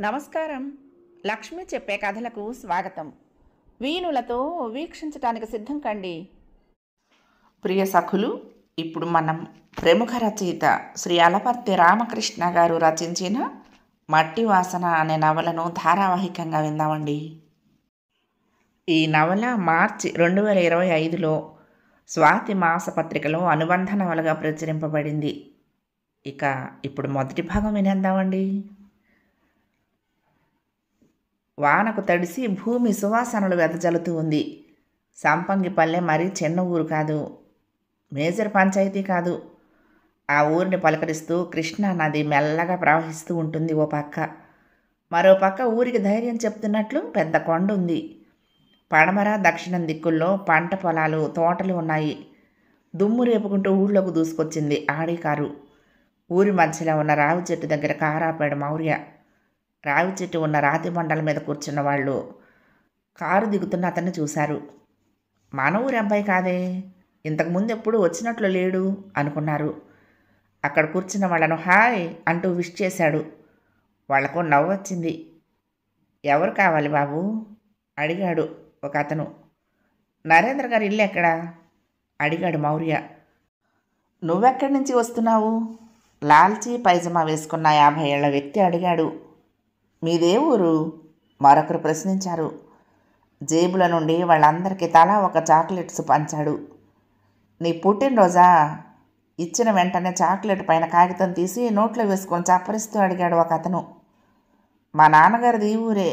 నమస్కారం. లక్ష్మి చెప్పే కథలకు స్వాగతం. వీణులతో వీక్షించటానికి సిద్ధం కండి. ప్రియ సఖులు, ఇప్పుడు మనం ప్రముఖ రచయిత శ్రీ అలపర్తి రామకృష్ణ గారు రచించిన మట్టి వాసన అనే నవలను ధారావాహికంగా విందామండి. ఈ నవల మార్చి 2025లో స్వాతి మాసపత్రికలో అనుబంధ నవలగా ప్రచురింపబడింది. ఇప్పుడు మొదటి భాగం వినేద్దామండి. వానకు తడిసి భూమి సువాసనలు వెదజల్లుతూ ఉంది. సంపంగిపల్లె మరీ చిన్న ఊరు కాదు, మేజర్ పంచాయతీ కాదు. ఆ ఊరిని పలకరిస్తూ కృష్ణా నది మెల్లగా ప్రవహిస్తూ ఉంటుంది ఓ పక్క. మరో పక్క ఊరికి ధైర్యం చెప్తున్నట్లు పెద్ద కొండ ఉంది. పడమర దక్షిణం దిక్కుల్లో పంట పొలాలు, తోటలు ఉన్నాయి. దుమ్ము రేపుకుంటూ ఊళ్ళోకి దూసుకొచ్చింది ఆడి కారు. ఊరి మధ్యలో ఉన్న రావి చెట్టు దగ్గర కారాపాడు మౌర్య. రావి చెట్టు ఉన్న రాతి బండల మీద కూర్చున్న వాళ్ళు కారు దిగుతున్న అతన్ని చూశారు. మన ఊరి అబ్బాయి కాదే, ఇంతకుముందు ఎప్పుడు వచ్చినట్లు లేడు అనుకున్నారు. అక్కడ కూర్చున్న వాళ్ళను హాయ్ అంటూ విష్ చేశాడు. వాళ్లకు నవ్వు వచ్చింది. ఎవరు కావాలి బాబు అడిగాడు ఒక అతను. నరేంద్ర గారి ఇల్లు ఎక్కడా అడిగాడు మౌర్య. నువ్వెక్కడి నుంచి వస్తున్నావు లాల్చీ పైజమా వేసుకున్న 50 ఏళ్ల వ్యక్తి అడిగాడు. మీదే ఊరు మరొకరు ప్రశ్నించారు. జేబుల నుండి వాళ్ళందరికీ తలా ఒక చాక్లెట్స్ పంచాడు. నీ పుట్టినరోజా? ఇచ్చిన వెంటనే చాక్లెట్ పైన కాగితం తీసి నోట్లో వేసుకొని చప్పరిస్తూ అడిగాడు ఒక అతను. మా నాన్నగారిది ఈ ఊరే,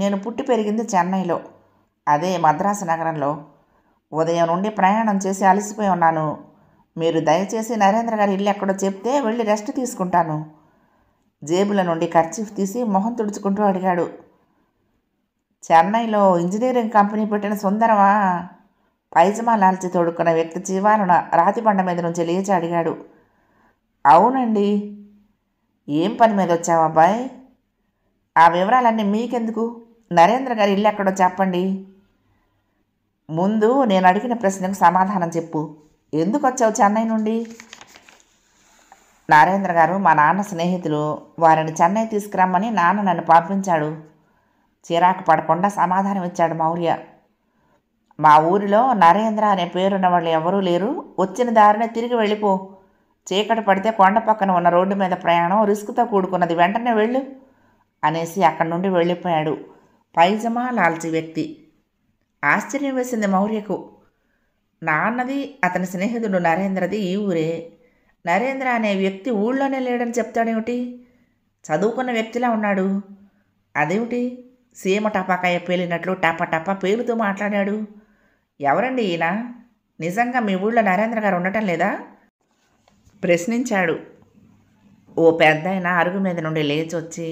నేను పుట్టి పెరిగింది చెన్నైలో, అదే మద్రాసు నగరంలో. ఉదయం నుండి ప్రయాణం చేసి అలసిపోయి ఉన్నాను. మీరు దయచేసి నరేంద్ర గారి ఇల్లు ఎక్కడో చెప్తే వెళ్ళి రెస్ట్ తీసుకుంటాను. జేబుల నుండి కర్చీఫ్ తీసి మొహం తుడుచుకుంటూ అడిగాడు. చెన్నైలో ఇంజనీరింగ్ కంపెనీ పెట్టిన సుందరమా? పైజమా లాల్చి తోడుకున్న వ్యక్తి చివారున రాతి బండ మీద నుంచి లేచి అడిగాడు. అవునండి. ఏం పని మీద వచ్చావు అబ్బాయి? ఆ వివరాలన్నీ మీకెందుకు? నరేంద్ర గారి ఇల్లు ఎక్కడో చెప్పండి. ముందు నేను అడిగిన ప్రశ్నకు సమాధానం చెప్పు. ఎందుకు వచ్చావు చెన్నై నుండి? నరేంద్ర గారు మా నాన్న స్నేహితులు, వారిని చెన్నై తీసుకురమ్మని నాన్న నన్ను పంపించాడు. చిరాకు పడకుండా సమాధానం ఇచ్చాడు మౌర్య. మా ఊరిలో నరేంద్ర అనే పేరున్న వాళ్ళు ఎవరూ లేరు. వచ్చిన దారినే తిరిగి వెళ్ళిపో. చీకటి పడితే కొండ పక్కన ఉన్న రోడ్డు మీద ప్రయాణం రిస్క్తో కూడుకున్నది, వెంటనే వెళ్ళు అనేసి అక్కడి నుండి వెళ్ళిపోయాడు పైజమా లాల్చి వ్యక్తి. ఆశ్చర్యం వేసింది మౌర్యకు. నాన్నది, అతని స్నేహితుడు నరేంద్రది ఈ ఊరే. నరేంద్ర అనే వ్యక్తి ఊళ్ళోనే లేడని చెప్తాడేమిటి? చదువుకున్న వ్యక్తిలా ఉన్నాడు. అదేమిటి సీమ టపాకాయ పేలినట్లు టపా పేలుతూ మాట్లాడాడు? ఎవరండి ఈయన? నిజంగా మీ ఊళ్ళో నరేంద్ర గారు ఉండటం లేదా ప్రశ్నించాడు. ఓ పెద్దాయన అరుగు మీద నుండి లేచి వచ్చి,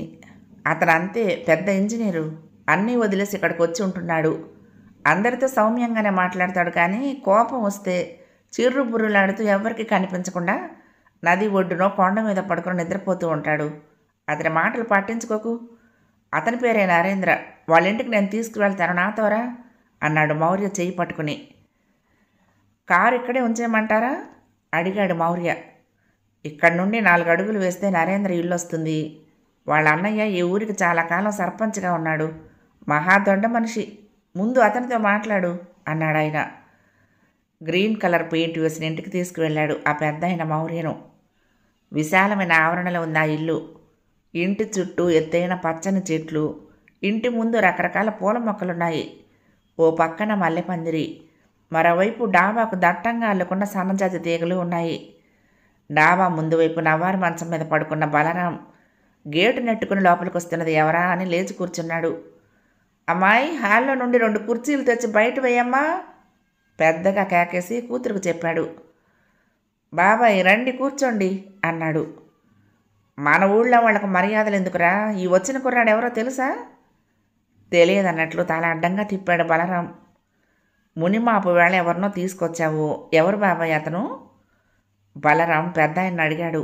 అతను అంతే, పెద్ద ఇంజనీరు, అన్నీ వదిలేసి ఇక్కడికి వచ్చి ఉంటున్నాడు. అందరితో సౌమ్యంగానే మాట్లాడతాడు, కానీ కోపం వస్తే చిర్రు బుర్రులాడుతూ ఎవరికి కనిపించకుండా నది ఒడ్డునో కొండ మీద పడుకుని నిద్రపోతూ ఉంటాడు. అతని మాటలు పట్టించుకోకు. అతని పేరే నరేంద్ర. వాళ్ళ ఇంటికి నేను తీసుకువెళ్తాను, నాతోరా అన్నాడు మౌర్య చేయి పట్టుకుని. కారు ఇక్కడే ఉంచేయమంటారా అడిగాడు మౌర్య. ఇక్కడి నుండి 4 అడుగులు వేస్తే నరేంద్ర ఇల్లు వస్తుంది. వాళ్ళ అన్నయ్య ఈ ఊరికి చాలా కాలం సర్పంచ్గా ఉన్నాడు. మహాదొడ్డ మనిషి. ముందు అతనితో మాట్లాడు అన్నాడు ఆయన. గ్రీన్ కలర్ పెయింట్ వేసిన ఇంటికి తీసుకువెళ్ళాడు ఆ పెద్ద ఆయన మౌర్యను. విశాలమైన ఆవరణలో ఉంది ఆ ఇల్లు. ఇంటి చుట్టూ ఎత్తైన పచ్చని చెట్లు, ఇంటి ముందు రకరకాల పూల మొక్కలున్నాయి. ఓ పక్కన మల్లెపందిరి, మరోవైపు డాబాకు దట్టంగా అల్లుకున్న సన్నజాతి తీగలు ఉన్నాయి. డాబా ముందు వైపు నవ్వారి మంచం మీద పడుకున్న బలరాం గేటు నెట్టుకుని లోపలికి వస్తున్నది ఎవరా అని లేచి కూర్చున్నాడు. అమ్మాయి, హాల్లో నుండి 2 కుర్చీలు తెచ్చి బయట వేయమ్మా పెద్దగా కేకేసి కూతురుకు చెప్పాడు. బాబాయ్ రండి కూర్చోండి అన్నాడు. మన ఊళ్ళో వాళ్ళకు మర్యాదలు ఎందుకురా? ఈ వచ్చిన కుర్రాడు ఎవరో తెలుసా? తెలియదన్నట్లు తల అడ్డంగా తిప్పాడు బలరాం. మునిమాపు వేళ ఎవరినో తీసుకొచ్చావు. ఎవరు బాబాయ్ అతను? బలరాం పెద్ద ఆయన అడిగాడు.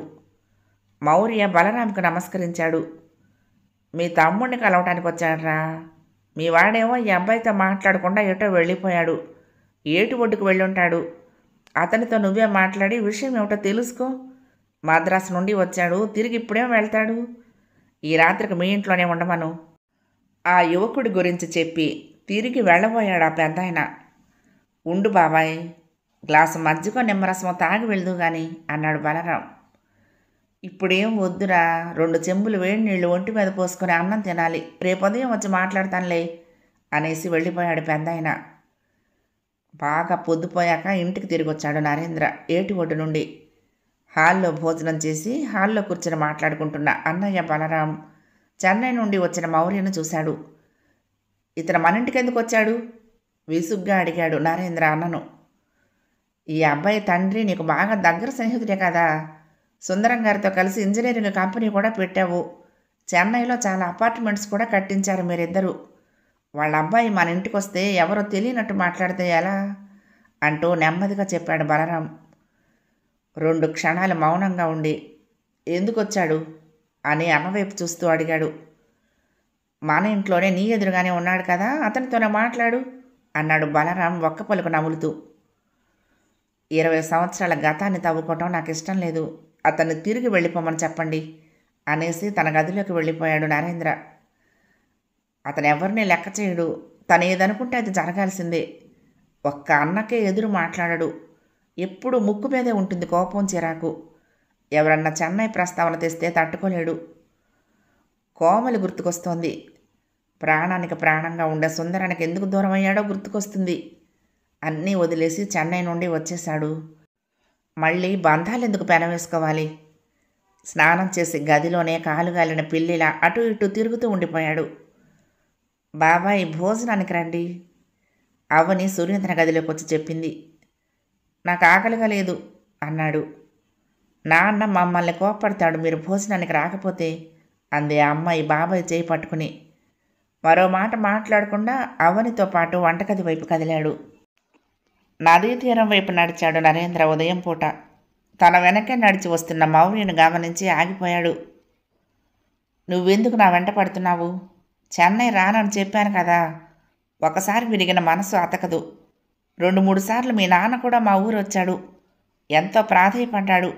మౌర్య బలరాంకు నమస్కరించాడు. మీ తమ్ముడిని కలవటానికి వచ్చాడరా. మీ వాడేమో ఈ అబ్బాయితో మాట్లాడకుండా ఎటో వెళ్ళిపోయాడు. ఏటి ఒడ్డుకు వెళ్ళుంటాడు. అతనితో నువ్వే మాట్లాడి విషయం ఏమిటో తెలుసుకో. మద్రాసు నుండి వచ్చాడు, తిరిగి ఇప్పుడేం వెళ్తాడు. ఈ రాత్రికి మీ ఇంట్లోనే ఉండమను. ఆ యువకుడి గురించి చెప్పి తిరిగి వెళ్ళబోయాడు ఆ పెద్దాయన. ఉండు బాబాయ్, గ్లాసు మజ్జిగో నిమ్మరసమో తాగి వెళ్దు గాని అన్నాడు బలరాం. ఇప్పుడేం వద్దురా, 2 చెంబులు వేడి నీళ్లు ఒంటి మీద పోసుకొని అన్నం తినాలి, రేపు ఉదయం వచ్చి మాట్లాడతానులే అనేసి వెళ్ళిపోయాడు పెద్దాయన. బాగా పొద్దుపోయాక ఇంటికి తిరిగి వచ్చాడు నరేంద్ర ఏటి ఒడ్డు నుండి. హాల్లో భోజనం చేసి హాల్లో కూర్చొని మాట్లాడుకుంటున్న అన్నయ్య బలరాం చెన్నై నుండి వచ్చిన మౌర్యను చూశాడు. ఇతను మన ఇంటికి ఎందుకు వచ్చాడు విసుగ్గా అడిగాడు నరేంద్ర అన్నను. ఈ అబ్బాయి తండ్రి నీకు బాగా దగ్గర స్నేహితుడే కదా, సుందరం గారితో కలిసి ఇంజనీరింగ్ కంపెనీ కూడా పెట్టావు, చెన్నైలో చాలా అపార్ట్మెంట్స్ కూడా కట్టించారు మీరిద్దరూ. వాళ్ళ అబ్బాయి మన ఇంటికి వస్తే ఎవరో తెలియనట్టు మాట్లాడితే ఎలా అంటూ నెమ్మదిగా చెప్పాడు బలరాం. 2 క్షణాలు మౌనంగా ఉండి ఎందుకు వచ్చాడు అని అన్నవైపు చూస్తూ అడిగాడు. మన ఇంట్లోనే నీ ఎదురుగానే ఉన్నాడు కదా, అతనితోనే మాట్లాడు అన్నాడు బలరాం ఒక్క పలుకు నములుతూ. 20 సంవత్సరాల గతాన్ని తవ్వుకోవటం నాకు ఇష్టం లేదు, అతన్ని తిరిగి వెళ్ళిపోమని చెప్పండి అనేసి తన గదిలోకి వెళ్ళిపోయాడు నరేంద్ర. అతను ఎవరిని లెక్క చేయడు, తను ఏదనుకుంటే అది జరగాల్సిందే. ఒక్క అన్నకే ఎదురు మాట్లాడడు, ఎప్పుడు ముక్కు మీదే ఉంటుంది కోపం చిరాకు. ఎవరన్నా చెన్నై ప్రస్తావన తెస్తే తట్టుకోలేడు. కోమలి గుర్తుకొస్తోంది. ప్రాణానికి ప్రాణంగా ఉండే సుందరానికి ఎందుకు దూరం అయ్యాడో గుర్తుకొస్తుంది. అన్నీ వదిలేసి చెన్నై నుండి వచ్చేశాడు. మళ్ళీ బంధాలు ఎందుకు పెనవేసుకోవాలి. స్నానం చేసి గదిలోనే కాలుగాలిన పిల్లిలా అటు ఇటు తిరుగుతూ ఉండిపోయాడు. బాబాయ్ భోజనానికి రండి అవని సురేంద్ర గదిలోకి వచ్చి చెప్పింది. నాకు ఆకలిగా లేదు అన్నాడు. నాన్న మమ్మల్ని కోప్పడతాడు మీరు భోజనానికి రాకపోతే అంది ఆ అమ్మాయి బాబాయ్ చేయి పట్టుకుని. మరో మాట మాట్లాడకుండా అవనితో పాటు వంటగది వైపు కదిలాడు. నదీ తీరం వైపు నడిచాడు నరేంద్ర ఉదయం పూట. తన వెనకే నడిచి వస్తున్న మౌర్యను గమనించి ఆగిపోయాడు. నువ్వెందుకు నా వెంట పడుతున్నావు? చెన్నై రానని చెప్పాను కదా. ఒకసారి విరిగిన మనసు అతకదు. 2-3 సార్లు మీ నాన్న కూడా మా ఊరు వచ్చాడు. ఎంతో ప్రాధేయపడ్డాడు.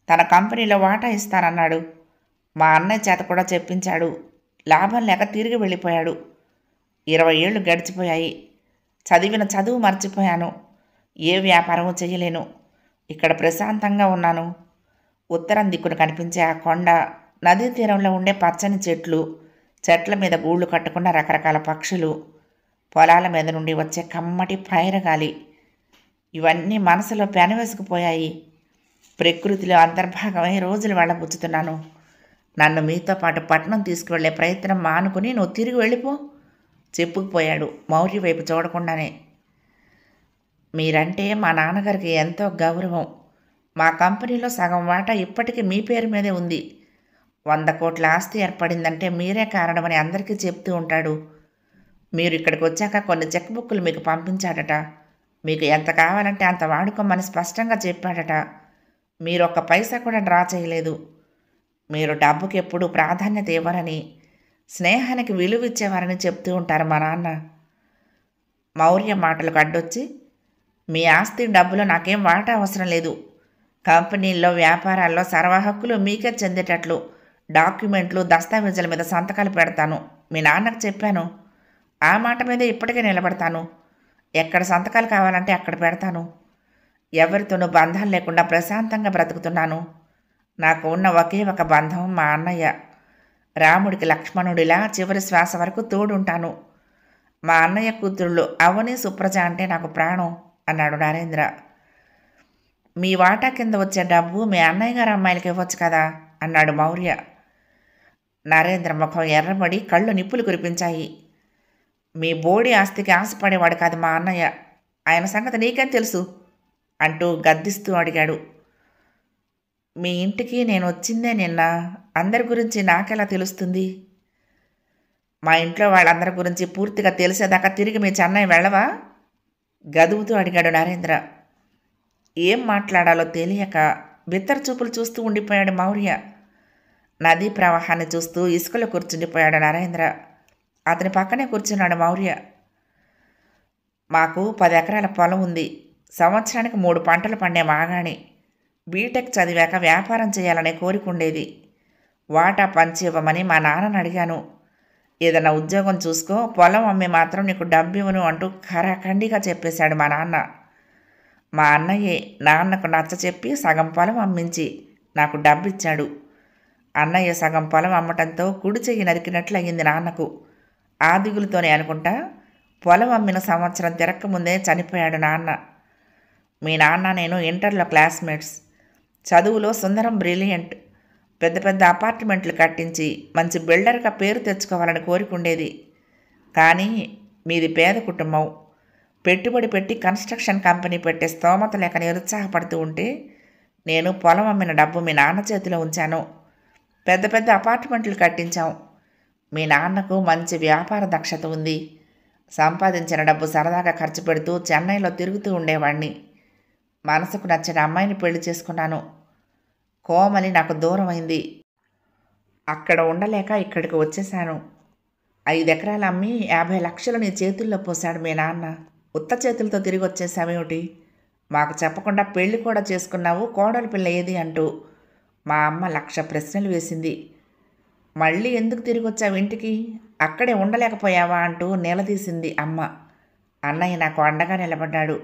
తన కంపెనీలో వాటా ఇస్తానన్నాడు. మా అన్నయ్య చేత కూడా చెప్పించాడు. లాభం లేక తిరిగి వెళ్ళిపోయాడు. 20 ఏళ్ళు గడిచిపోయాయి. చదివిన చదువు మర్చిపోయాను. ఏ వ్యాపారమూ చేయలేను. ఇక్కడ ప్రశాంతంగా ఉన్నాను. ఉత్తరం దిక్కున కనిపించే ఆ కొండ, నదీ తీరంలో ఉండే పచ్చని చెట్లు, చెట్ల మీద గూళ్ళు కట్టుకున్న రకరకాల పక్షులు, పొలాల మీద నుండి వచ్చే కమ్మటి పైరగాలి, ఇవన్నీ మనసులో పెనవేసుకుపోయాయి. ప్రకృతిలో అంతర్భాగమై రోజులు వెళ్ళబుచ్చుతున్నాను. నన్ను మీతో పాటు పట్నం తీసుకువెళ్లే ప్రయత్నం మానుకుని నువ్వు తిరిగి వెళ్ళిపో చెప్పుకుపోయాడు మౌర్య వైపు చూడకుండానే. మీరంటే మా నాన్నగారికి ఎంతో గౌరవం. మా కంపెనీలో సగం వాటా ఇప్పటికీ మీ పేరు మీదే ఉంది. 100 కోట్ల ఆస్తి ఏర్పడిందంటే మీరే కారణమని అందరికీ చెప్తూ ఉంటాడు. మీరు ఇక్కడికి వచ్చాక కొన్ని చెక్ బుక్కులు మీకు పంపించాడట. మీకు ఎంత కావాలంటే అంత వాడుకోమని స్పష్టంగా చెప్పాడట. మీరు ఒక్క పైసా కూడా డ్రా చేయలేదు. మీరు డబ్బుకి ఎప్పుడూ ప్రాధాన్యత ఇవ్వరని, స్నేహానికి విలువ ఇచ్చేవారని చెప్తూ ఉంటారు మా నాన్న. మౌర్య మాటలకు అడ్డొచ్చి, మీ ఆస్తి డబ్బులో నాకేం వాటా అవసరం లేదు. కంపెనీల్లో వ్యాపారాల్లో సర్వహక్కులు మీకే చెందేటట్లు డాక్యుమెంట్లు దస్తావేజుల మీద సంతకాలు పెడతాను. మీ నాన్నకు చెప్పాను. ఆ మాట మీదే ఇప్పటికే నిలబడతాను. ఎక్కడ సంతకాలు కావాలంటే అక్కడ పెడతాను. ఎవరితోనూ బంధాలు లేకుండా ప్రశాంతంగా బ్రతుకుతున్నాను. నాకు ఉన్న ఒకే ఒక బంధం మా అన్నయ్య. రాముడికి లక్ష్మణుడిలా చివరి శ్వాస వరకు తోడుంటాను. మా అన్నయ్య కూతుళ్ళు అవని సుప్రజ అంటే నాకు ప్రాణం అన్నాడు నరేంద్ర. మీ వాటా కింద వచ్చే డబ్బు మీ అన్నయ్య గారు అమ్మాయిలకి ఇవ్వచ్చు కదా అన్నాడు మౌర్య. నరేంద్ర ముఖం ఎర్రబడి కళ్ళు నిప్పులు కురిపించాయి. మీ బోడి ఆస్తికి ఆశపడేవాడు కాదు మా అన్నయ్య. ఆయన సంగతి నీకేం తెలుసు అంటూ గద్దిస్తూ అడిగాడు. మీ ఇంటికి నేను వచ్చిందే నిన్న. అందరి గురించి నాకెలా తెలుస్తుంది? మా ఇంట్లో వాళ్ళందరి గురించి పూర్తిగా తెలిసేదాకా తిరిగి మీ చెన్నై వెళ్ళవా గదువుతూ అడిగాడు నరేంద్ర. ఏం మాట్లాడాలో తెలియక బిత్తర చూపులు చూస్తూ ఉండిపోయాడు మౌర్య. నదీ ప్రవాహాన్ని చూస్తూ ఇసుకలో కూర్చుండిపోయాడు నరేంద్ర. అతని పక్కనే కూర్చున్నాడు మౌర్య. మాకు 10 ఎకరాల పొలం ఉంది. సంవత్సరానికి 3 పంటలు పండే మాగాణి. బీటెక్ చదివాక వ్యాపారం చేయాలనే కోరిక ఉండేది. వాటా పంచి ఇవ్వమని మా నాన్నని అడిగాను. ఏదైనా ఉద్యోగం చూసుకో, పొలం అమ్మి మాత్రం నీకు డబ్బు ఇవ్వను అంటూ ఖరాఖండిగా చెప్పేశాడు మా నాన్న. మా అన్నయ్యే నాన్నకు నచ్చచెప్పి సగం పొలం అమ్మించి నాకు డబ్బిచ్చాడు. అన్నయ్య సగం పొలం అమ్మటంతో కుడి చెయ్యి నరికినట్లయింది నాన్నకు. ఆ దిగులుతోనే అనుకుంటా పొలం అమ్మిన సంవత్సరం తిరక్కముందే చనిపోయాడు నాన్న. మీ నాన్న నేను ఇంటర్లో క్లాస్మేట్స్. చదువులో సుందరం బ్రిలియంట్. పెద్ద పెద్ద అపార్ట్మెంట్లు కట్టించి మంచి బిల్డర్గా పేరు తెచ్చుకోవాలని కోరికుండేది. కానీ మీది పేద కుటుంబం. పెట్టుబడి పెట్టి కన్స్ట్రక్షన్ కంపెనీ పెట్టే స్తోమత లేక నిరుత్సాహపడుతూ ఉంటే నేను పొలం అమ్మిన డబ్బు మీ నాన్న చేతిలో ఉంచాను. పెద్ద పెద్ద అపార్ట్మెంట్లు కట్టించాం. మీ నాన్నకు మంచి వ్యాపార దక్షత ఉంది. సంపాదించిన డబ్బు సరదాగా ఖర్చు పెడుతూ చెన్నైలో తిరుగుతూ ఉండేవాణ్ణి. మనసుకు నచ్చిన అమ్మాయిని పెళ్లి చేసుకున్నాను. కోమలి నాకు దూరం అయింది. అక్కడ ఉండలేక ఇక్కడికి వచ్చేశాను. 5 ఎకరాలు అమ్మి 50 లక్షలు నీ చేతుల్లో పోశాడు మీ నాన్న. ఉత్త చేతులతో తిరిగి వచ్చేసావేమిటి? మాకు చెప్పకుండా పెళ్లి కూడా చేసుకున్నావు, కోడలి పిల్ల ఏది అంటూ మా అమ్మ 1,00,000 ప్రశ్నలు వేసింది. మళ్ళీ ఎందుకు తిరిగి వచ్చావు ఇంటికి? అక్కడే ఉండలేకపోయావా అంటూ నిలదీసింది అమ్మ. అన్నయ్య నాకు అండగా నిలబడ్డాడు.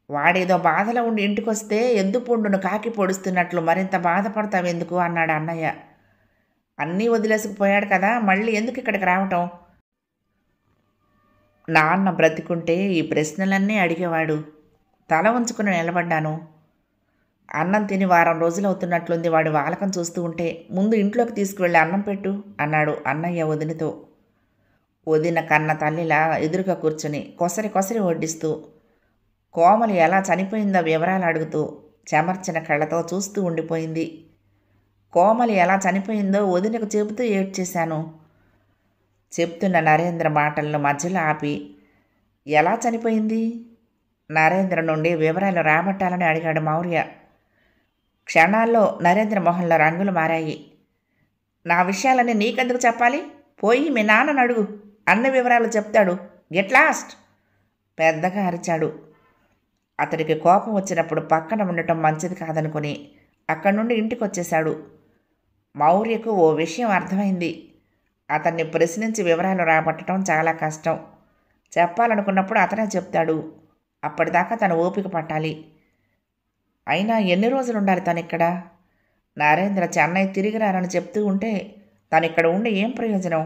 వాడేదో బాధలో ఉండి ఇంటికొస్తే ఎద్దు పుండును కాకి పొడుస్తున్నట్లు మరింత బాధపడతావెందుకు అన్నాడు అన్నయ్య. అన్నీ వదిలేసుకుపోయాడు కదా, మళ్ళీ ఎందుకు ఇక్కడికి రావటం? నాన్న బ్రతికుంటే ఈ ప్రశ్నలన్నీ అడిగేవాడు. తల ఉంచుకుని నిలబడ్డాను. అన్నం తిని వారం రోజులవుతున్నట్లుంది వాడు వాలకం చూస్తూ ఉంటే. ముందు ఇంట్లోకి తీసుకువెళ్ళి అన్నం పెట్టు అన్నాడు అన్నయ్య వదినతో. వదిన కన్న తల్లిలా ఎదురుగా కూర్చుని కొసరి కొసరి వడ్డిస్తూ, కోమలి ఎలా చనిపోయిందో వివరాలు అడుగుతూ చెమర్చిన కళ్ళతో చూస్తూ ఉండిపోయింది. కోమలి ఎలా చనిపోయిందో వదినకు చెబుతూ ఏడ్చేశాను. చెప్తున్న నరేంద్ర మాటలను మధ్యలో ఆపి, ఎలా చనిపోయింది? నరేంద్ర నుండి వివరాలు రాబట్టాలని అడిగాడు మౌర్య. క్షణాల్లో నరేంద్ర మొహంలో రంగులు మారాయి. నా విషయాలన్నీ నీకెందుకు చెప్పాలి? పోయి మీ నాన్నను అడుగు, అన్ని వివరాలు చెప్తాడు. గెట్ లాస్ట్ పెద్దగా అరిచాడు. అతడికి కోపం వచ్చినప్పుడు పక్కన ఉండటం మంచిది కాదనుకుని అక్కడి నుండి ఇంటికి వచ్చేశాడు. మౌర్యకు ఓ విషయం అర్థమైంది. అతన్ని ప్రశ్నించి వివరాలు రాబట్టడం చాలా కష్టం. చెప్పాలనుకున్నప్పుడు అతనే చెప్తాడు. అప్పటిదాకా తను ఓపిక పట్టాలి. అయినా ఎన్ని రోజులు ఉండాలి తనిక్కడ? నరేంద్ర చెన్నై తిరిగి రారని చెప్తూ ఉంటే తనిక్కడ ఉండి ఏం ప్రయోజనం?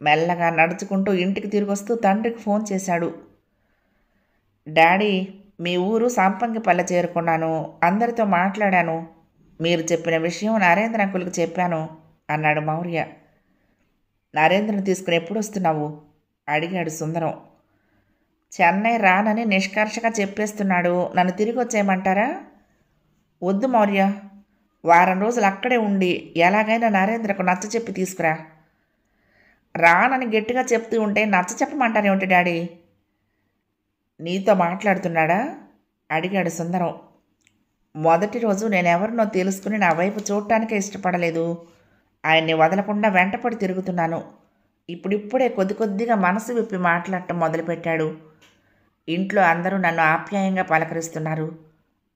మెల్లగా నడుచుకుంటూ ఇంటికి తిరిగొస్తూ తండ్రికి ఫోన్ చేశాడు. డాడీ, మీ ఊరు సంపంగిపల్లె చేరుకున్నాను. అందరితో మాట్లాడాను. మీరు చెప్పిన విషయం నరేంద్ర అంకుల్కి చెప్పాను అన్నాడు మౌర్య. నరేంద్రను తీసుకుని ఎప్పుడు వస్తున్నావు అడిగాడు సుందరం. చెన్నై రానని నిష్కర్షగా చెప్పేస్తున్నాడు. నన్ను తిరిగి వచ్చేయమంటారా? వద్దు మౌర్య, వారం రోజులు అక్కడే ఉండి ఎలాగైనా నరేంద్రకు నచ్చ చెప్పి తీసుకురా. రానని గట్టిగా చెప్తూ ఉంటే నచ్చ చెప్పమంటారేమిటి డాడీ? నీతో మాట్లాడుతున్నాడా అడిగాడు సుందరం. మొదటి రోజు నేనెవరినో తెలుసుకుని నా వైపు చూడటానికే ఇష్టపడలేదు. ఆయన్ని వదలకుండా వెంటపడి తిరుగుతున్నాను. ఇప్పుడిప్పుడే కొద్ది కొద్దిగా మనసు విప్పి మాట్లాడటం మొదలుపెట్టాడు. ఇంట్లో అందరూ నన్ను ఆప్యాయంగా పలకరిస్తున్నారు.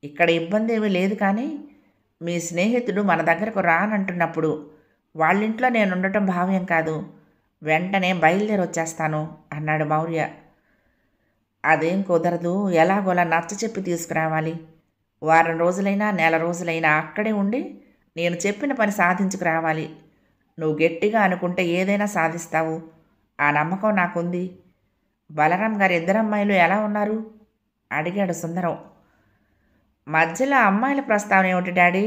ఇక్కడ ఇబ్బంది ఏమీ లేదు. కానీ మీ స్నేహితుడు మన దగ్గరకు రానంటున్నప్పుడు వాళ్ళింట్లో నేను ఉండటం భావ్యం కాదు. వెంటనే బయలుదేరి వచ్చేస్తాను అన్నాడు మౌర్య. అదేం కుదరదు. ఎలాగోలా నచ్చ చెప్పి తీసుకురావాలి. వారం రోజులైనా నెల రోజులైనా అక్కడే ఉండి నేను చెప్పిన పని సాధించుకురావాలి. నువ్వు గట్టిగా అనుకుంటే ఏదైనా సాధిస్తావు. ఆ నమ్మకం నాకుంది. బలరాం గారి 2 అమ్మాయిలు ఎలా ఉన్నారు అడిగాడు సుందరం. మధ్యలో అమ్మాయిల ప్రస్తావన ఏమిటి డాడీ?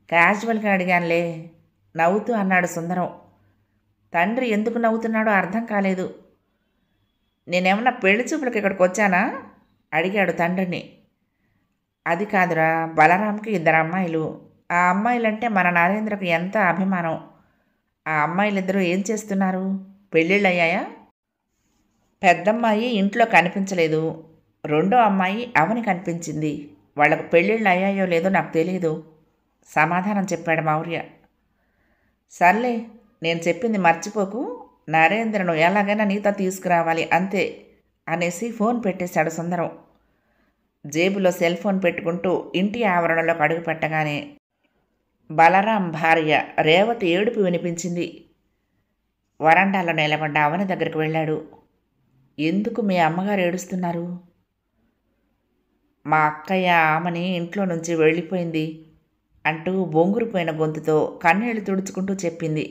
క్యాజువల్గా అడిగానులే నవ్వుతూ అన్నాడు సుందరం. తండ్రి ఎందుకు నవ్వుతున్నాడో అర్థం కాలేదు. నేనేమన్నా పెళ్లి చూపులకు ఇక్కడికి వచ్చానా అడిగాడు తండ్రిని. అది కాదురా, బలరాంకి 2 అమ్మాయిలు. ఆ అమ్మాయిలంటే మన నరేంద్రకు ఎంత అభిమానం. ఆ అమ్మాయిలిద్దరూ ఏం చేస్తున్నారు? పెళ్ళిళ్ళు అయ్యాయా? పెద్దమ్మాయి ఇంట్లో కనిపించలేదు. రెండో అమ్మాయి అవని కనిపించింది. వాళ్లకు పెళ్ళిళ్ళు అయ్యాయో లేదో నాకు తెలియదు సమాధానం చెప్పాడు మౌర్య. సర్లే, నేను చెప్పింది మర్చిపోకు. నరేంద్రను ఎలాగైనా నీతో తీసుకురావాలి అంతే అనేసి ఫోన్ పెట్టేశాడు సుందరం. జేబులో సెల్ ఫోన్ పెట్టుకుంటూ ఇంటి ఆవరణలోకి అడుగు పెట్టగానే బలరాం భార్య రేవతి ఏడుపు వినిపించింది. వరండాలో నిలబడ్డ అవని దగ్గరికి వెళ్ళాడు. ఎందుకు మీ అమ్మగారు ఏడుస్తున్నారు? మా అక్కయ్య ఆమెని ఇంట్లో నుంచి వెళ్ళిపోయింది అంటూ బొంగురుపోయిన గొంతుతో కన్నీళ్లు తుడుచుకుంటూ చెప్పింది.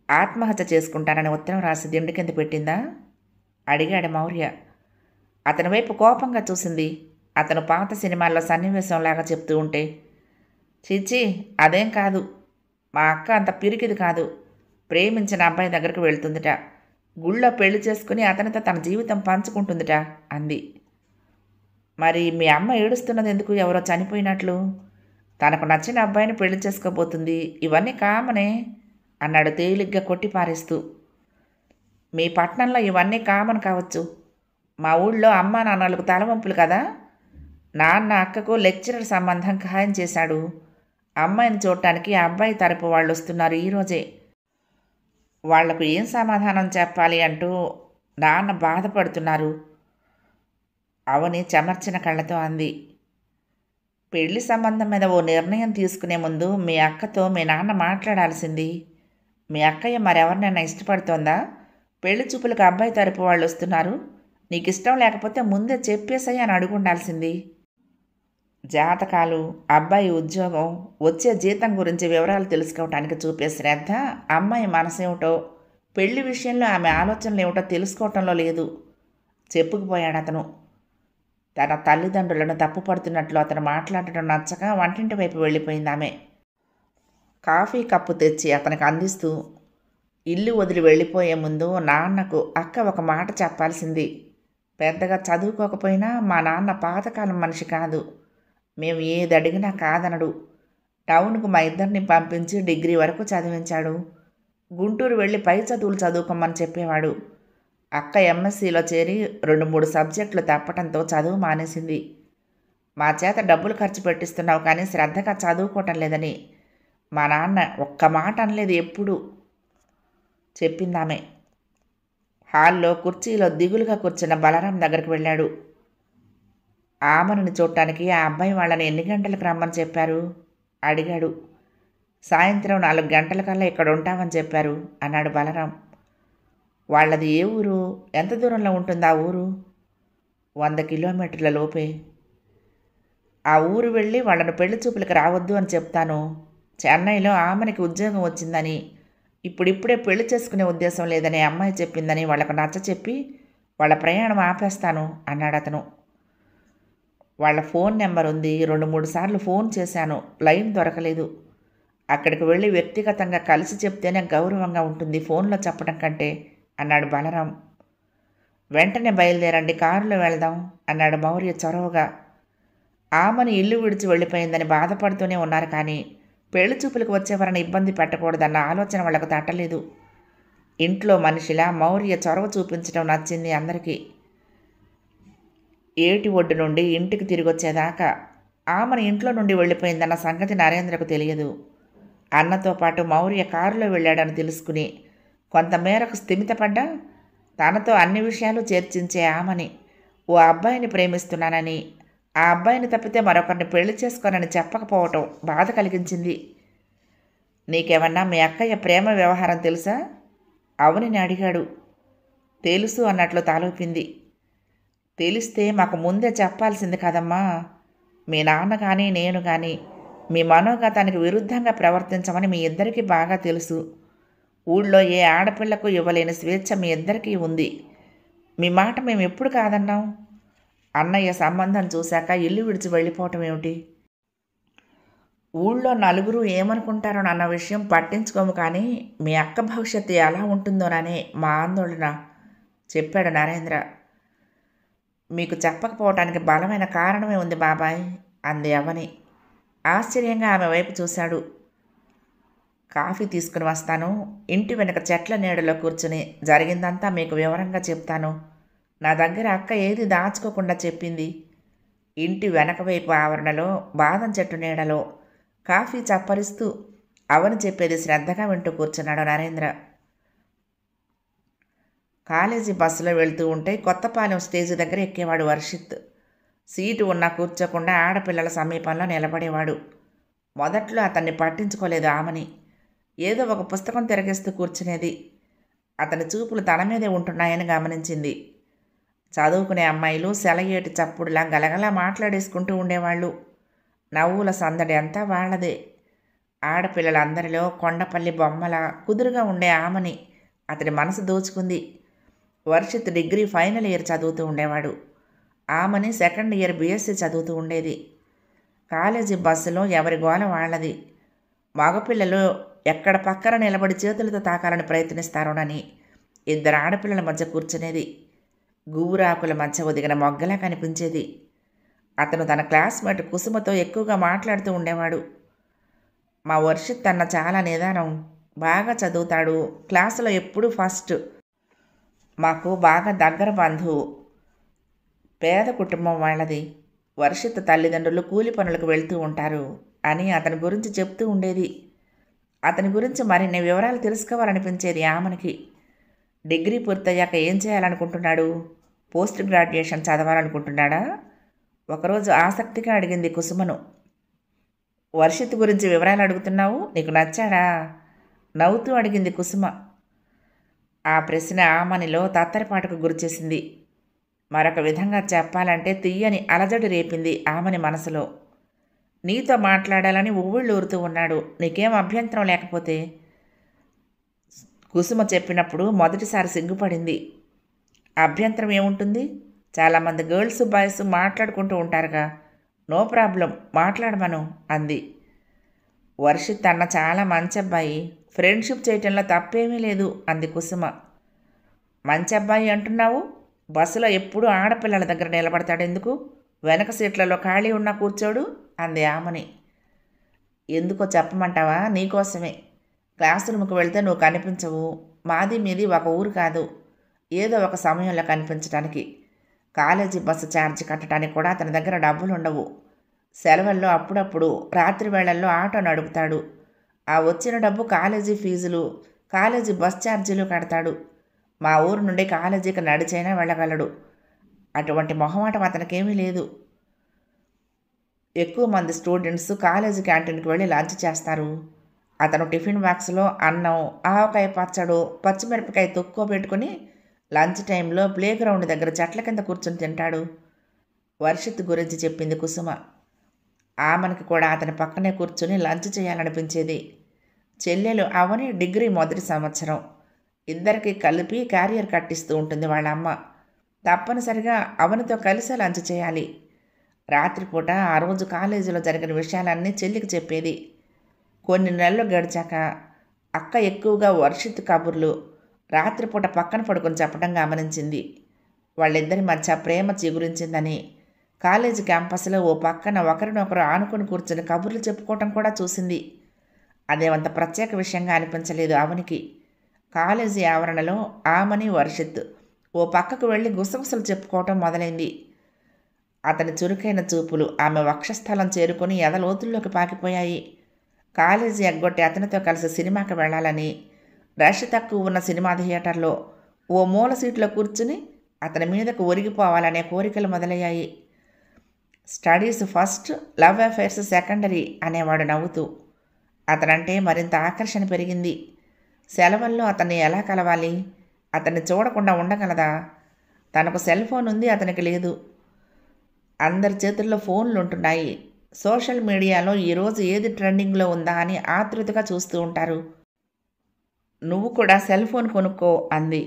ఆత్మహత్య చేసుకుంటానని ఉత్తరం రాసి దిండు కింద పెట్టిందా? అడిగాడు మౌర్య. అతని వైపు కోపంగా చూసింది. అతను పాత సినిమాల్లో సన్నివేశంలాగా చెప్తూ ఉంటే. చీచీ, అదేం కాదు. మా అక్క అంత పిరికిది కాదు. ప్రేమించిన అబ్బాయి దగ్గరకు వెళ్తుందిట. గుళ్ళో పెళ్లి చేసుకుని అతనితో తన జీవితం పంచుకుంటుందిట అంది. మరి మీ అమ్మ ఏడుస్తున్నది ఎందుకు? ఎవరో చనిపోయినట్లు. తనకు నచ్చిన అబ్బాయిని పెళ్లి చేసుకోబోతుంది. ఇవన్నీ కామనే అన్నాడు తేలిగ్గా కొట్టిపారేస్తూ. మీ పట్టణంలో ఇవన్నీ కామన్ కావచ్చు. మా ఊళ్ళో అమ్మా నాన్నలకు తలవంపులు కదా. నాన్న అక్కకు లెక్చరర్ సంబంధం ఖాయం చేశాడు. అమ్మాయిని చూడటానికి ఆ అబ్బాయి తరపు వాళ్ళు వస్తున్నారు ఈరోజే. వాళ్లకు ఏం సమాధానం చెప్పాలి అంటూ నాన్న బాధపడుతున్నారు. అవని చెమర్చిన కళ్ళతో అంది. పెళ్లి సంబంధం మీద ఓ నిర్ణయం తీసుకునే ముందు మీ అక్కతో మీ నాన్న మాట్లాడాల్సింది. మీ అక్కయ్య మరెవరినైనా ఇష్టపడుతోందా? పెళ్లి చూపులకు అబ్బాయి తరపు వాళ్ళు వస్తున్నారు. నీకు ఇష్టం లేకపోతే ముందే చెప్పేసాయి అని అడుగుండాల్సింది. జాతకాలు, అబ్బాయి ఉద్యోగం, వచ్చే జీతం గురించి వివరాలు తెలుసుకోవటానికి చూపే శ్రద్ధ అమ్మాయి మనసేమిటో, పెళ్లి విషయంలో ఆమె ఆలోచనలు ఏమిటో తెలుసుకోవటంలో లేదు. చెప్పుకుపోయాడు అతను. తన తల్లిదండ్రులను తప్పుపడుతున్నట్లు అతను మాట్లాడటం నచ్చక వంటింటి వైపు వెళ్ళిపోయింది ఆమె. కాఫీ కప్పు తెచ్చి అతనికి అందిస్తూ, ఇల్లు వదిలి వెళ్ళిపోయే ముందు నాన్నకు అక్క ఒక మాట చెప్పాల్సింది. పెద్దగా చదువుకోకపోయినా మా నాన్న పాతకాలం మనిషి కాదు. మేము ఏది అడిగినా కాదనడు. టౌన్కు మా ఇద్దరిని పంపించి డిగ్రీ వరకు చదివించాడు. గుంటూరు వెళ్ళి పై చదువులు చదువుకోమని చెప్పేవాడు. అక్క ఎంఎస్సీలో చేరి 2-3 సబ్జెక్టులు తప్పటంతో చదువు మానేసింది. మా చేత డబ్బులు ఖర్చు పెట్టిస్తున్నావు కానీ శ్రద్ధగా చదువుకోవటం లేదని మా నాన్న ఒక్క మాట అనలేదు ఎప్పుడు చెప్పిందామె. హాల్లో కుర్చీలో దిగులుగా కూర్చున్న బలరాం దగ్గరికి వెళ్ళాడు. ఆమెను చూడటానికి ఆ అబ్బాయి వాళ్ళని ఎన్ని గంటలకు రమ్మని చెప్పారు అడిగాడు. సాయంత్రం 4 గంటలకల్లా ఇక్కడ ఉంటామని చెప్పారు అన్నాడు బలరాం. వాళ్ళది ఏ ఊరు? ఎంత దూరంలో ఉంటుంది ఆ ఊరు? 100 కిలోమీటర్ల లోపే. ఆ ఊరు వెళ్ళి వాళ్ళను పెళ్లి చూపులకు రావద్దు అని చెప్తాను. చెన్నైలో ఆమెనికి ఉద్యోగం వచ్చిందని, ఇప్పుడిప్పుడే పెళ్లి చేసుకునే ఉద్దేశం లేదని అమ్మాయి చెప్పిందని వాళ్ళకు నచ్చ చెప్పి వాళ్ళ ప్రయాణం ఆపేస్తాను అన్నాడు అతను. వాళ్ళ ఫోన్ నెంబర్ ఉంది. 2-3 సార్లు ఫోన్ చేశాను, లైన్ దొరకలేదు. అక్కడికి వెళ్ళి వ్యక్తిగతంగా కలిసి చెప్తేనే గౌరవంగా ఉంటుంది ఫోన్లో చెప్పడం కంటే అన్నాడు బలరాం. వెంటనే బయలుదేరండి, కారులో వెళ్దాం అన్నాడు మౌర్య చొరవగా. ఆమెను ఇల్లు విడిచి వెళ్ళిపోయిందని బాధపడుతూనే ఉన్నారు కానీ పెళ్లి చూపులకు వచ్చేవారిని ఇబ్బంది పెట్టకూడదన్న ఆలోచన వాళ్లకు తట్టలేదు. ఇంట్లో మనిషిలా మౌర్య చొరవ చూపించడం నచ్చింది అందరికీ. ఏటి ఒడ్డు నుండి ఇంటికి తిరిగొచ్చేదాకా ఆమెను ఇంట్లో నుండి వెళ్ళిపోయిందన్న సంగతి నరేంద్రకు తెలియదు. అన్నతో పాటు మౌర్య కారులో వెళ్ళాడని తెలుసుకుని కొంతమేరకు స్థిమితపడ్డా తనతో అన్ని విషయాలు చర్చించే ఆమెని ఓ అబ్బాయిని ప్రేమిస్తున్నానని, ఆ అబ్బాయిని తప్పితే మరొకరిని పెళ్లి చేసుకోనని చెప్పకపోవటం బాధ కలిగించింది. నీకేమన్నా మీ అక్కయ్య ప్రేమ వ్యవహారం తెలుసా? అవనిని అడిగాడు. తెలుసు అన్నట్లు తాలూపింది. తెలిస్తే మాకు ముందే చెప్పాల్సింది కదమ్మా. మీ నాన్న కానీ నేను కానీ మీ మనోగతానికి విరుద్ధంగా ప్రవర్తించమని మీ ఇద్దరికీ బాగా తెలుసు. ఊళ్ళో ఏ ఆడపిల్లకు ఇవ్వలేని స్వేచ్ఛ మీ ఇద్దరికీ ఉంది. మీ మాట మేము ఎప్పుడు కాదన్నాం? అన్నయ్య సంబంధం చూశాక ఇల్లు విడిచి వెళ్ళిపోవటం ఏమిటి? ఊళ్ళో నలుగురు ఏమనుకుంటారో అన్న విషయం పట్టించుకోము కానీ మీ అక్క భవిష్యత్తు ఎలా ఉంటుందోననే మా ఆందోళన చెప్పాడు నరేంద్ర. మీకు చెప్పకపోవటానికి బలమైన కారణమే ఉంది బాబాయ్ అంది అవని. ఆశ్చర్యంగా ఆమె వైపు చూశాడు. కాఫీ తీసుకుని వస్తాను. ఇంటి వెనక చెట్ల నీడలో కూర్చుని జరిగిందంతా మీకు వివరంగా చెప్తాను. నా దగ్గర అక్క ఏది దాచుకోకుండా చెప్పింది. ఇంటి వెనక వైపు ఆవరణలో బాదం చెట్టు నీడలో కాఫీ చప్పరిస్తూ అవని చెప్పేది శ్రద్ధగా వింటూ కూర్చున్నాడు నరేంద్ర. కాలేజీ బస్సులో వెళ్తూ ఉంటే కొత్తపాలెం స్టేజ్ దగ్గర ఎక్కేవాడు వర్షిత్. సీటు ఉన్నా కూర్చోకుండా ఆడపిల్లల సమీపంలో నిలబడేవాడు. మొదట్లో అతన్ని పట్టించుకోలేదు ఆమని. ఏదో ఒక పుస్తకం తిరగేస్తూ కూర్చునేది. అతని చూపులు తన మీదే ఉంటున్నాయని గమనించింది. చదువుకునే అమ్మాయిలు సెలయేటి చప్పుడులా గలగలా మాట్లాడేసుకుంటూ ఉండేవాళ్ళు. నవ్వుల సందడి అంతా వాళ్లదే. ఆడపిల్లలందరిలో కొండపల్లి బొమ్మల కుదురుగా ఉండే ఆమని అతడి మనసు దోచుకుంది. వర్షిత్ డిగ్రీ ఫైనల్ ఇయర్ చదువుతూ ఉండేవాడు. ఆమని సెకండ్ ఇయర్ బీఎస్సీ చదువుతూ ఉండేది. కాలేజీ బస్సులో ఎవరి గోల వాళ్లది. మగపిల్లలు ఎక్కడ పక్కన నిలబడి చేతులతో తాకాలని ప్రయత్నిస్తారోనని ఇద్దరు ఆడపిల్లల మధ్య కూర్చునేది. గూరాకుల మధ్య ఒదిగిన మొగ్గలా కనిపించేది. అతను తన క్లాస్మేట్ కుసుమతో ఎక్కువగా మాట్లాడుతూ ఉండేవాడు. మా వర్షిత్ అన్న చాలా నిదానం, బాగా చదువుతాడు, క్లాసులో ఎప్పుడూ ఫస్ట్, మాకు బాగా దగ్గర బంధువు, పేద కుటుంబం వాళ్ళది, వర్షిత్ తల్లిదండ్రులు కూలి పనులకు వెళ్తూ ఉంటారు అని అతని గురించి చెప్తూ ఉండేది. అతని గురించి మరిన్ని వివరాలు తెలుసుకోవాలనిపించేది ఆమెకి. డిగ్రీ పూర్తయ్యాక ఏం చేయాలనుకుంటున్నాడు? Post graduation చదవాలనుకుంటున్నాడా? ఒకరోజు ఆసక్తిగా అడిగింది కుసుమను. వర్షిత్ గురించి వివరాలు అడుగుతున్నావు, నీకు నచ్చాడా? నవ్వుతూ అడిగింది కుసుమ. ఆ ప్రశ్న ఆమనిలో తత్తరపాటుకు గురిచేసింది. మరొక విధంగా చెప్పాలంటే తీయని అలజడి రేపింది ఆమని మనసులో. నీతో మాట్లాడాలని ఉవ్విళ్ళూరుతూ ఉన్నాడు, నీకేం అభ్యంతరం లేకపోతే. కుసుమ చెప్పినప్పుడు మొదటిసారి సిగ్గుపడింది. అభ్యంతరం ఏముంటుంది? చాలామంది గర్ల్స్ బాయ్స్ మాట్లాడుకుంటూ ఉంటారుగా, నో ప్రాబ్లం, మాట్లాడమను అంది. వర్షిత్ అన్న చాలా మంచి అబ్బాయి, ఫ్రెండ్షిప్ చేయటంలో తప్పేమీ లేదు అంది కుసుమ. మంచి అబ్బాయి అంటున్నావు? బస్సులో ఎప్పుడూ ఆడపిల్లల దగ్గర నిలబడతాడు ఎందుకు? వెనక సీట్లలో ఖాళీ ఉన్నా కూర్చోడు అంది ఆమని. ఎందుకో చెప్పమంటావా? నీకోసమే. క్లాస్ రూమ్కి వెళ్తే నువ్వు కనిపించవు. మాది మీది ఒక ఊరు కాదు, ఏదో ఒక సమయంలో కనిపించడానికి. కాలేజీ బస్సు ఛార్జీ కట్టడానికి కూడా అతని దగ్గర డబ్బులు ఉండవు. సెలవుల్లో అప్పుడప్పుడు రాత్రి వేళల్లో ఆటో నడుపుతాడు. ఆ వచ్చిన డబ్బు కాలేజీ ఫీజులు, కాలేజీ బస్ ఛార్జీలు కడతాడు. మా ఊరు నుండి కాలేజీకి నడిచైనా వెళ్ళగలడు. అటువంటి మొహమాటం అతనికేమీ లేదు. ఎక్కువ మంది స్టూడెంట్స్ కాలేజీ క్యాంటీన్కి వెళ్ళి లంచ్ చేస్తారు. అతను టిఫిన్ బాక్స్లో అన్నం, ఆవకాయ పచ్చడు, పచ్చిమిరపకాయ తొక్కువ పెట్టుకుని లంచ్ టైంలో ప్లే గ్రౌండ్ దగ్గర చెట్ల కింద కూర్చొని తింటాడు. వర్షిత్ గురించి చెప్పింది కుసుమ. ఆమెకి కూడా అతని పక్కనే కూర్చుని లంచ్ చేయాలనిపించేది. చెల్లెలు అవని డిగ్రీ మొదటి సంవత్సరం. ఇద్దరికి కలిపి క్యారియర్ కట్టిస్తూ ఉంటుంది వాళ్ళ అమ్మ. తప్పనిసరిగా అవనితో కలిసే లంచ్ చేయాలి. రాత్రిపూట ఆ రోజు కాలేజీలో జరిగిన విషయాలన్నీ చెల్లికి చెప్పేది. కొన్ని నెలలు గడిచాక అక్క ఎక్కువగా వర్షిత్ కబుర్లు రాత్రిపూట పక్కన పడుకొని చెప్పడం గమనించింది. వాళ్ళిద్దరి మధ్య ప్రేమ చిగురించిందని, కాలేజీ క్యాంపస్లో ఓ పక్కన ఒకరినొకరు ఆనుకుని కూర్చుని కబుర్లు చెప్పుకోవటం కూడా చూసింది. అదేమంత ప్రత్యేక విషయంగా అనిపించలేదు అవనికి. కాలేజీ ఆవరణలో ఆమని వర్షిత్ ఓ పక్కకు వెళ్ళి గుసగుసలు చెప్పుకోవటం మొదలైంది. అతని చురుకైన చూపులు ఆమె వక్షస్థలం చేరుకొని ఎదలోతుల్లోకి పాకిపోయాయి. కాలేజీ ఎగ్గొట్టి అతనితో కలిసి సినిమాకి వెళ్ళాలని, రష్ తక్కువ ఉన్న సినిమా థియేటర్లో ఓ మూల సీట్లో కూర్చుని అతని మీదకు ఒరిగిపోవాలనే కోరికలు మొదలయ్యాయి. Studies first, love affairs secondary అనేవాడు నవ్వుతూ. అతనంటే మరింత ఆకర్షణ పెరిగింది. సెలవుల్లో అతన్ని ఎలా కలవాలి? అతన్ని చూడకుండా ఉండగలదా? తనకు సెల్ ఫోన్ ఉంది, అతనికి లేదు. అందరి చేతుల్లో ఫోన్లు ఉంటున్నాయి. సోషల్ మీడియాలో ఈరోజు ఏది ట్రెండింగ్లో ఉందా అని ఆతృతగా చూస్తూ ఉంటారు. నువ్వు కూడా సెల్ ఫోన్ కొనుక్కో అంది.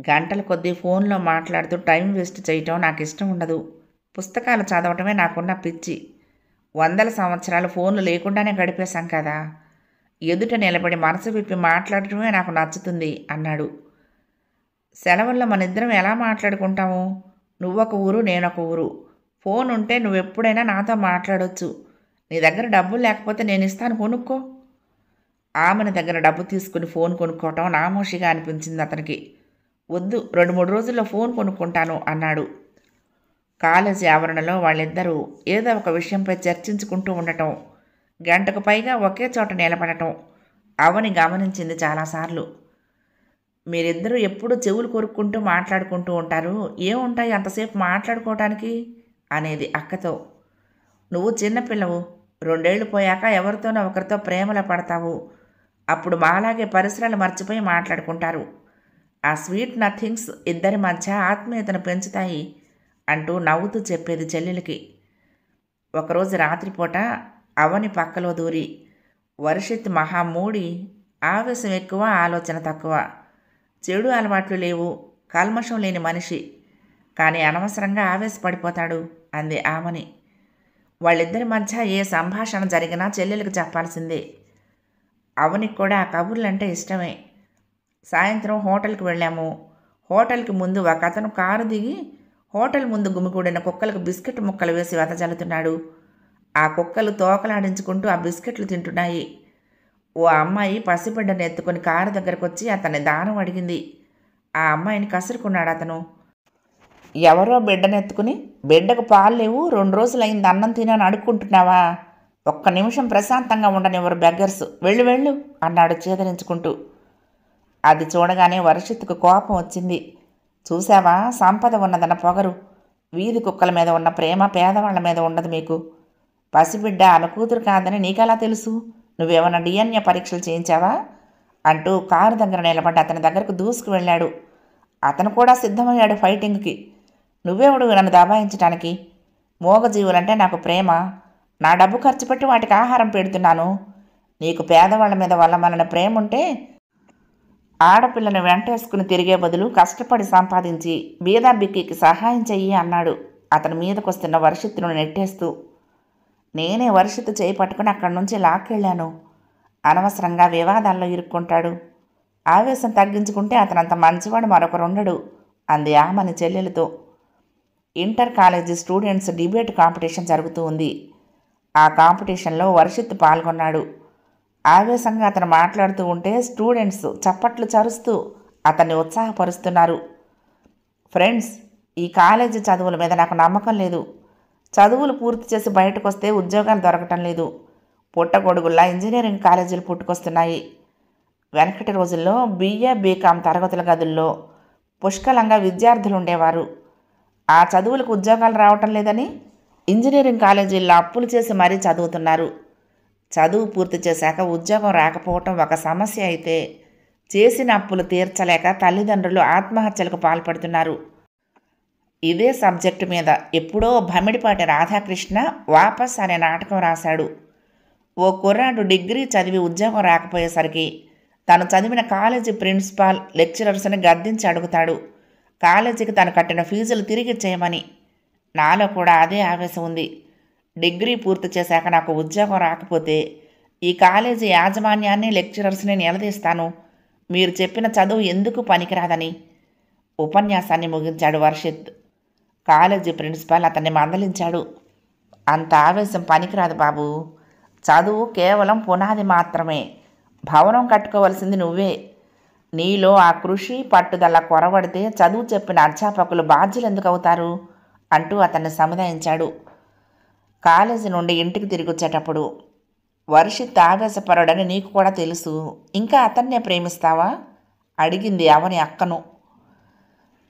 గంటల కొద్దీ ఫోన్లో మాట్లాడుతూ టైం వేస్ట్ చేయటం నాకు ఇష్టం ఉండదు. పుస్తకాలు చదవటమే నాకున్న పిచ్చి. 100 సంవత్సరాలు ఫోన్లు లేకుండానే గడిపేశాం కదా. ఎదుట నిలబడి మనసు విప్పి మాట్లాడటమే నాకు నచ్చుతుంది అన్నాడు. సెలవుల్లో మనిద్దరం ఎలా మాట్లాడుకుంటాము? నువ్వొక ఊరు, నేనొక ఊరు. ఫోన్ ఉంటే నువ్వెప్పుడైనా నాతో మాట్లాడొచ్చు. నీ దగ్గర డబ్బులు లేకపోతే నేను ఇస్తాను, కొనుక్కో. ఆమెను దగ్గర డబ్బు తీసుకుని ఫోన్ కొనుక్కోవటం నామోషిగా అనిపించింది అతనికి. వద్దు, 2-3 రోజుల్లో ఫోన్ కొనుక్కుంటాను అన్నాడు. కాలేజీ ఆవరణలో వాళ్ళిద్దరూ ఏదో ఒక విషయంపై చర్చించుకుంటూ ఉండటం, గంటకు పైగా ఒకే చోట నిలబడటం అవని గమనించింది చాలాసార్లు. మీరిద్దరూ ఎప్పుడూ చెవులు కొరుక్కుంటూ మాట్లాడుకుంటూ ఉంటారు, ఏముంటాయి అంతసేపు మాట్లాడుకోవటానికి అనేది అక్కతో. నువ్వు చిన్నపిల్లవు, 2 ఏళ్ళు పోయాక ఎవరితోనో ఒకరితో ప్రేమలో పడతావు. అప్పుడు మాలాగే పరిసరాలు మర్చిపోయి మాట్లాడుకుంటారు. ఆ స్వీట్ నథింగ్స్ ఇద్దరి మధ్య ఆత్మీయతను పెంచుతాయి అంటూ నవ్వుతూ చెప్పేది చెల్లెలికి. ఒకరోజు రాత్రిపూట అవని పక్కలో దూరి, వర్షిత్ మహామూడి, ఆవేశం ఎక్కువ, ఆలోచన తక్కువ, చెడు అలవాట్లు లేవు, కల్మషం లేని మనిషి, కానీ అనవసరంగా ఆవేశపడిపోతాడు అంది ఆమని. వాళ్ళిద్దరి మధ్య ఏ సంభాషణ జరిగినా చెల్లెలకు చెప్పాల్సిందే. అవనికి కూడా ఆ కబుర్లంటే ఇష్టమే. సాయంత్రం హోటల్కి వెళ్ళాము. హోటల్కి ముందు ఒక అతను కారు దిగి హోటల్ ముందు గుమిగూడిన కుక్కలకు బిస్కెట్ ముక్కలు వేసి వెదజల్లుతున్నాడు. ఆ కుక్కలు తోకలాడించుకుంటూ ఆ బిస్కెట్లు తింటున్నాయి. ఓ అమ్మాయి పసిబిడ్డను ఎత్తుకొని కారు దగ్గరకు వచ్చి అతన్ని దానం అడిగింది. ఆ అమ్మాయిని కసురుకున్నాడు అతను. ఎవరో బిడ్డనెత్తుకుని, బిడ్డకు పాలు లేవు, 2 రోజులైంది అన్నం తినని అడుక్కుంటున్నావా? ఒక్క నిమిషం ప్రశాంతంగా ఉండనివ్వరు బెగ్గర్స్, వెళ్ళు వెళ్ళు అన్నాడు చేదరించుకుంటూ. అది చూడగానే వర్షిత్తుకు కోపం వచ్చింది. చూసావా, సంపద ఉన్నదన్న పొగరు. వీధి కుక్కల మీద ఉన్న ప్రేమ పేదవాళ్ల మీద ఉండదు మీకు. పసిబిడ్డ ఆమె కూతురు కాదని నీకెలా తెలుసు? నువ్వేమన్నా DNA పరీక్షలు చేయించావా? అంటూ కారు దగ్గర నిలబడి అతని దగ్గరకు దూసుకు వెళ్ళాడు. అతను కూడా సిద్ధమయ్యాడు ఫైటింగ్కి. నువ్వెవడు నన్ను దబాయించటానికి? మూగజీవులంటే నాకు ప్రేమ. నా డబ్బు ఖర్చు పెట్టి వాటికి ఆహారం పెడుతున్నాను. నీకు పేదవాళ్ల మీద వల్లమలన ప్రేమ ఉంటే ఆడపిల్లను వెంటేసుకుని తిరిగే బదులు కష్టపడి సంపాదించి బీదా బిక్కికి సహాయం చెయ్యి అన్నాడు అతని మీదకొస్తున్న వర్షిత్తును నెట్టేస్తూ. నేనే వర్షిత్తు చేయి పట్టుకుని అక్కడి నుంచి లాక్కెళ్ళాను. అనవసరంగా వివాదాల్లో ఇరుక్కుంటాడు. ఆవేశం తగ్గించుకుంటే అతనంత మంచివాడు మరొకరుండడు అంది ఆమని చెల్లెలతో. Inter college students debate competition జరుగుతూ ఉంది. ఆ కాంపిటీషన్లో వర్షిత్ పాల్గొన్నాడు. ఆవేశంగా అతను మాట్లాడుతూ ఉంటే స్టూడెంట్స్ చప్పట్లు చరుస్తూ అతన్ని ఉత్సాహపరుస్తున్నారు. ఫ్రెండ్స్, ఈ కాలేజీ చదువుల మీద నాకు నమ్మకం లేదు. చదువులు పూర్తి చేసి బయటకు వస్తే ఉద్యోగాలు దొరకటం లేదు. పుట్టగొడుగుల్లా ఇంజనీరింగ్ కాలేజీలు పుట్టుకొస్తున్నాయి. వెనకటి రోజుల్లో BA BCom తరగతుల గదుల్లో పుష్కలంగా విద్యార్థులు ఉండేవారు. ఆ చదువులకు ఉద్యోగాలు రావటం లేదని ఇంజనీరింగ్ కాలేజీల్లో అప్పులు చేసి మరీ చదువుతున్నారు. చదువు పూర్తి చేశాక ఉద్యోగం రాకపోవటం ఒక సమస్య అయితే, చేసిన అప్పులు తీర్చలేక తల్లిదండ్రులు ఆత్మహత్యలకు పాల్పడుతున్నారు. ఇదే సబ్జెక్టు మీద ఎప్పుడో భమిడిపాటి రాధాకృష్ణ వాపస్ అనే నాటకం రాశాడు. ఓ కుర్రాడు డిగ్రీ చదివి ఉద్యోగం రాకపోయేసరికి తను చదివిన కాలేజీ ప్రిన్సిపాల్, లెక్చరర్స్ని గద్దించి అడుగుతాడు కాలేజీకి తను కట్టిన ఫీజులు తిరిగి చేయమని. నాలో కూడా అదే ఆవేశం ఉంది. డిగ్రీ పూర్తి చేశాక నాకు ఉద్యోగం రాకపోతే ఈ కాలేజీ యాజమాన్యాన్ని, లెక్చరర్స్ని నిలదీస్తాను. మీరు చెప్పిన చదువు ఎందుకు పనికిరాదని. ఉపన్యాసాన్ని ముగించాడు వర్షిత్. కాలేజీ ప్రిన్సిపాల్ అతన్ని మందలించాడు. అంత ఆవేశం పనికిరాదు బాబు. చదువు కేవలం పునాది మాత్రమే. భవనం కట్టుకోవలసింది నువ్వే. నీలో ఆ కృషి, పట్టుదల కొరవడితే చదువు చెప్పిన అధ్యాపకులు బాధ్యులు ఎందుకు అవుతారు అంటూ అతన్ని సముదాయించాడు. కాలేజీ నుండి ఇంటికి తిరిగి వచ్చేటప్పుడు, వర్షిత్ ఆవేశపరుడని నీకు కూడా తెలుసు, ఇంకా అతన్నే ప్రేమిస్తావా అడిగింది అవని అక్కను.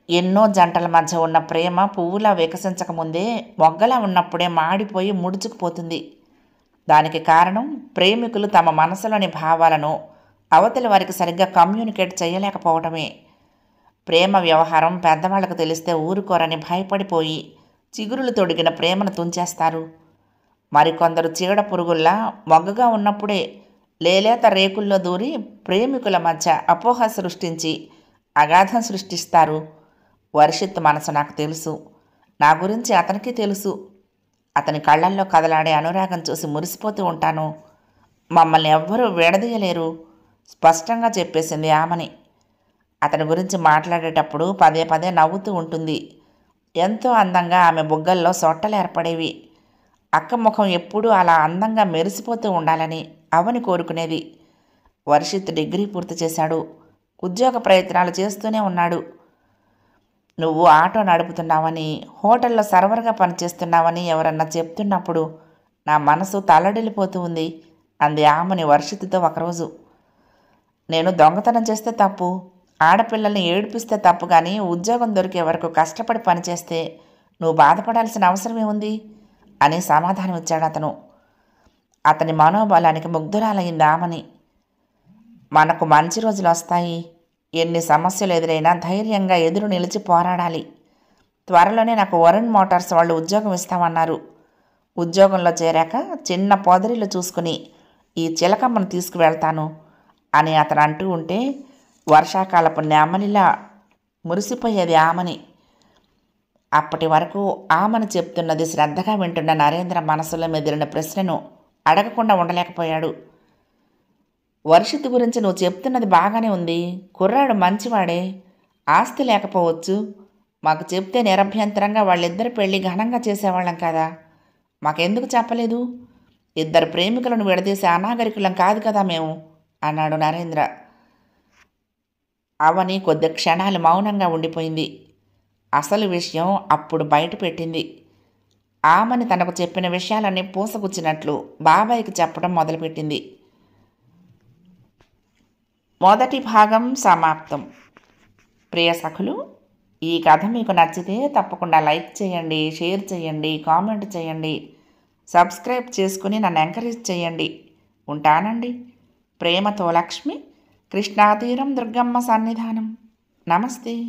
ఎన్నో జంటల మధ్య ఉన్న ప్రేమ పువ్వులా వికసించకముందే మొగ్గలా ఉన్నప్పుడే మాడిపోయి ముడుచుకుపోతుంది. దానికి కారణం ప్రేమికులు తమ మనసులోని భావాలను అవతలి వారికి సరిగ్గా కమ్యూనికేట్ చేయలేకపోవటమే. ప్రేమ వ్యవహారం పెద్దవాళ్లకు తెలిస్తే ఊరుకోరని భయపడిపోయి చిగురులు తొడిగిన ప్రేమను తుంచేస్తారు. మరికొందరు చీడ పురుగుల్లా మొగ్గగా ఉన్నప్పుడే లేలేత రేకుల్లో దూరి ప్రేమికుల మధ్య అపోహ సృష్టించి అగాధం సృష్టిస్తారు. వర్షిత్ మనసు నాకు తెలుసు. నా గురించి అతనికి తెలుసు. అతని కళ్ళల్లో కదలాడే అనురాగం చూసి మురిసిపోతూ ఉంటాను. మమ్మల్ని ఎవ్వరూ విడదీయలేరు స్పష్టంగా చెప్పేసింది ఆమని. అతని గురించి మాట్లాడేటప్పుడు పదే పదే నవ్వుతూ ఉంటుంది. ఎంతో అందంగా ఆమె బుగ్గల్లో సొట్టలు ఏర్పడేవి. అక్క ముఖం ఎప్పుడూ అలా అందంగా మెరిసిపోతూ ఉండాలని అవని కోరుకునేది. వర్షిత్ డిగ్రీ పూర్తి చేశాడు. ఉద్యోగ ప్రయత్నాలు చేస్తూనే ఉన్నాడు. నువ్వు ఆటో నడుపుతున్నావని, హోటల్లో సర్వర్గా పనిచేస్తున్నావని ఎవరన్నా చెప్తున్నప్పుడు నా మనసు తల్లడిల్లిపోతూ ఉంది అంది ఆమని వర్షిత్తో ఒకరోజు. నేను దొంగతనం చేస్తే తప్పు, ఆడపిల్లల్ని ఏడిపిస్తే తప్పు, కానీ ఉద్యోగం దొరికే వరకు కష్టపడి పనిచేస్తే నువ్వు బాధపడాల్సిన అవసరమే ఉంది అని సమాధానం ఇచ్చాడు అతను. అతని మనోబలానికి ముగ్ధురాలైంది ఆమని. మనకు మంచి రోజులు వస్తాయి. ఎన్ని సమస్యలు ఎదురైనా ధైర్యంగా ఎదురు నిలిచి పోరాడాలి. త్వరలోనే నాకు వరుణ్ మోటార్స్ వాళ్ళు ఉద్యోగం ఇస్తామన్నారు. ఉద్యోగంలో చేరాక చిన్న పొదరిల్లు చూసుకుని ఈ చిలకమ్మను తీసుకువెళ్తాను అని అతను అంటూ ఉంటే వర్షాకాలపు నెమలిలా మురిసిపోయేది ఆమని. అప్పటి వరకు ఆమని చెప్తున్నది శ్రద్ధగా వింటున్న నరేంద్ర మనసులో మెదిలిన ప్రశ్నను అడగకుండా ఉండలేకపోయాడు. వర్షిత్ గురించి నువ్వు చెప్తున్నది బాగానే ఉంది. కుర్రాడు మంచివాడే. ఆస్తి లేకపోవచ్చు. మాకు చెప్తే నిరభ్యంతరంగా వాళ్ళిద్దరి పెళ్లి ఘనంగా చేసేవాళ్ళం కదా. మాకెందుకు చెప్పలేదు? ఇద్దరు ప్రేమికులను విడదీసే అనాగరికులం కాదు కదా మేము అన్నాడు నరేంద్ర. అవని కొద్ది క్షణాలు మౌనంగా ఉండిపోయింది. అసలు విషయం అప్పుడు బయట పెట్టింది. ఆమని తనకు చెప్పిన విషయాలన్నీ పూసగుచ్చినట్లు బాబాయికి చెప్పడం మొదలుపెట్టింది. మొదటి భాగం సమాప్తం. ప్రియ సఖులు, ఈ కథ మీకు నచ్చితే తప్పకుండా లైక్ చేయండి, షేర్ చేయండి, కామెంట్ చేయండి, సబ్స్క్రైబ్ చేసుకుని నన్ను ఎంకరేజ్ చేయండి. ఉంటానండి. ప్రేమతో లక్ష్మి, కృష్ణాతీరం దుర్గమ్మ సన్నిధానం. నమస్తే.